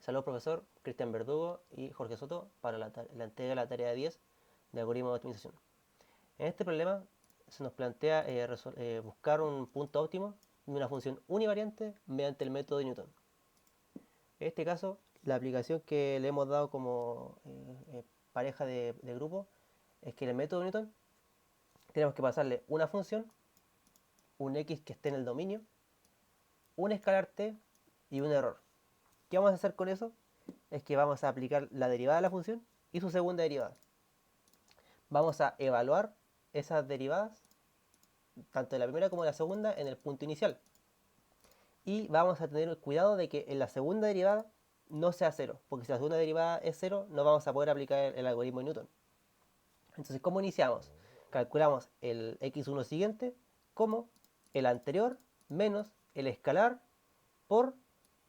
Saludos profesor Cristian Verdugo y Jorge Soto para la entrega de la tarea 10 de algoritmo de optimización. En este problema se nos plantea buscar un punto óptimo de una función univariante mediante el método de Newton. En este caso, la aplicación que le hemos dado como pareja de grupo es que en el método de Newton tenemos que pasarle una función, un x que esté en el dominio, un escalar t y un error. ¿Qué vamos a hacer con eso? Es que vamos a aplicar la derivada de la función y su segunda derivada. Vamos a evaluar esas derivadas, tanto de la primera como de la segunda, en el punto inicial. Y vamos a tener el cuidado de que en la segunda derivada no sea cero, porque si la segunda derivada es cero, no vamos a poder aplicar el algoritmo de Newton. Entonces, ¿cómo iniciamos? Calculamos el x1 siguiente como el anterior menos el escalar por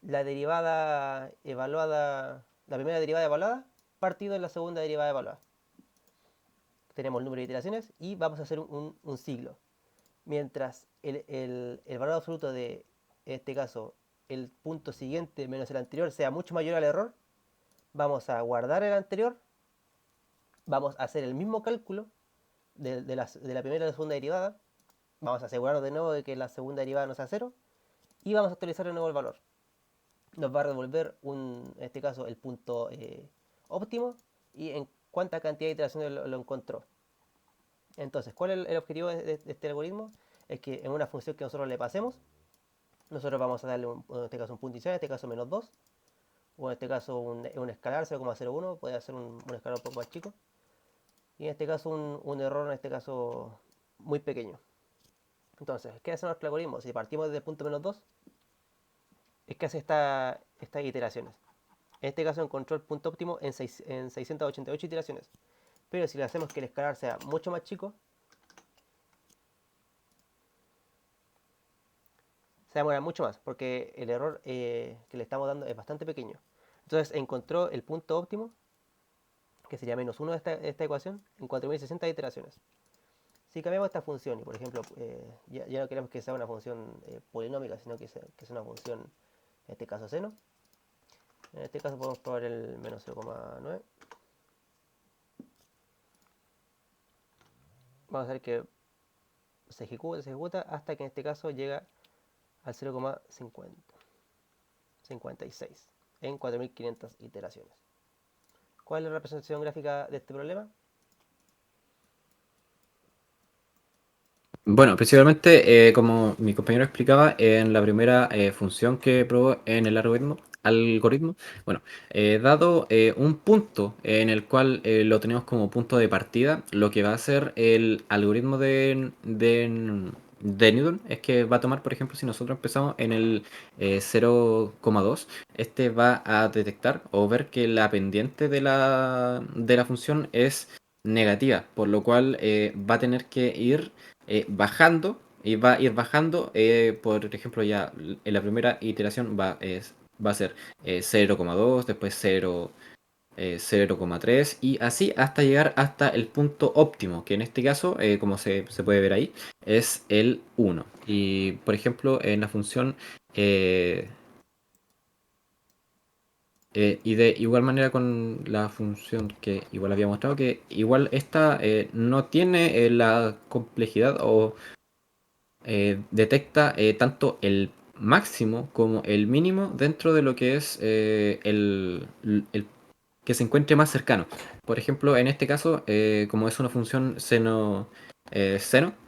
la derivada evaluada, la primera derivada evaluada, partido en la segunda derivada evaluada. Tenemos el número de iteraciones y vamos a hacer un siglo. Mientras el valor absoluto de, en este caso, el punto siguiente menos el anterior sea mucho mayor al error, vamos a guardar el anterior, vamos a hacer el mismo cálculo de la primera y la segunda derivada, vamos a asegurarnos de nuevo de que la segunda derivada no sea cero y vamos a actualizar de nuevo el valor. Nos va a devolver en este caso el punto óptimo y en cuánta cantidad de iteraciones lo encontró. Entonces, ¿cuál es el objetivo de este algoritmo? Es que en una función que nosotros le pasemos, nosotros vamos a darle en este caso un punto inicial, en este caso menos 2, o en este caso un escalar 0,01, puede ser un escalar un poco más chico, y en este caso un error, en este caso muy pequeño. Entonces, ¿qué hace nuestro algoritmo? Si partimos desde el punto menos 2, es que hace estas iteraciones. En este caso encontró el punto óptimo en 688 iteraciones. Pero si le hacemos que el escalar sea mucho más chico, se demora mucho más, porque el error que le estamos dando es bastante pequeño. Entonces encontró el punto óptimo, que sería menos 1 de esta ecuación, en 4060 iteraciones. Si cambiamos esta función y, por ejemplo, ya no queremos que sea una función polinómica, sino que sea una función, en este caso seno, en este caso podemos probar el menos 0,9. Vamos a ver que se ejecuta hasta que en este caso llega al 0,56 en 4500 iteraciones. ¿Cuál es la representación gráfica de este problema? Bueno, principalmente, como mi compañero explicaba, en la primera función que probó en el algoritmo, bueno, dado un punto en el cual lo tenemos como punto de partida, lo que va a hacer el algoritmo de Newton es que va a tomar, por ejemplo, si nosotros empezamos en el 0,2, este va a detectar o ver que la pendiente de la función es negativa, por lo cual va a tener que ir bajando y va a ir bajando. Por ejemplo, ya en la primera iteración va a ser 0,2, después 0,3 y así hasta llegar hasta el punto óptimo, que en este caso, como se puede ver ahí, es el 1. Y por ejemplo, en la función y de igual manera con la función que igual había mostrado, que igual esta no tiene la complejidad o detecta tanto el máximo como el mínimo dentro de lo que es el que se encuentre más cercano. Por ejemplo, en este caso, como es una función seno,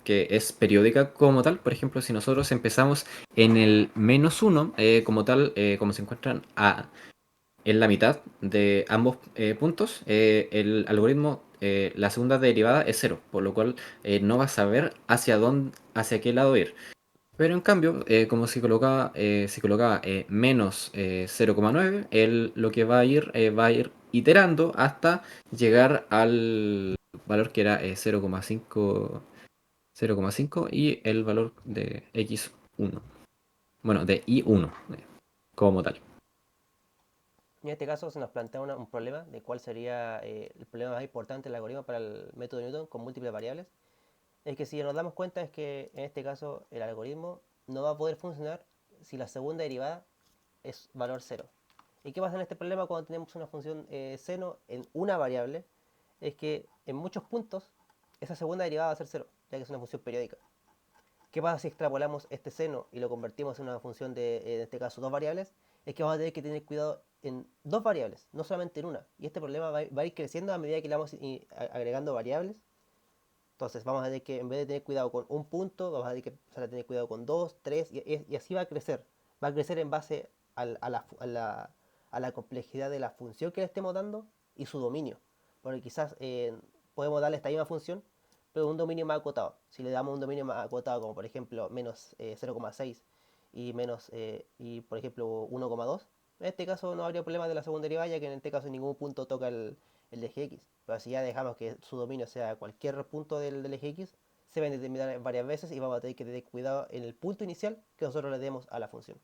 que es periódica como tal, por ejemplo, si nosotros empezamos en el menos uno, como tal, como se encuentran en la mitad de ambos puntos, el algoritmo, la segunda derivada es cero, por lo cual no va a saber hacia qué lado ir. Pero en cambio, como si colocaba menos 0,9, él lo que va a ir iterando hasta llegar al valor que era 0,5 y el valor de x1. Bueno, de i1 como tal. En este caso se nos plantea un problema de cuál sería el problema más importante del algoritmo para el método de Newton con múltiples variables. Es que si nos damos cuenta es que en este caso el algoritmo no va a poder funcionar si la segunda derivada es valor cero. ¿Y qué pasa en este problema cuando tenemos una función seno en una variable? Es que en muchos puntos esa segunda derivada va a ser cero, ya que es una función periódica. ¿Qué pasa si extrapolamos este seno y lo convertimos en una función de, en este caso, dos variables? Es que vamos a tener que tener cuidado en dos variables, no solamente en una. Y este problema va a ir creciendo a medida que le vamos agregando variables. Entonces vamos a tener que, en vez de tener cuidado con un punto, vamos a tener que empezar a tener cuidado con dos, tres, y así va a crecer. Va a crecer en base a la complejidad de la función que le estemos dando y su dominio. Porque quizás podemos darle esta misma función, pero un dominio más acotado. Si le damos un dominio más acotado, como por ejemplo menos 0,6 y menos, y por ejemplo 1,2, en este caso no habría problema de la segunda derivada, ya que en este caso en ningún punto toca el eje X. Pero si ya dejamos que su dominio sea cualquier punto del eje X, se va a determinar varias veces y vamos a tener que tener cuidado en el punto inicial que nosotros le demos a la función.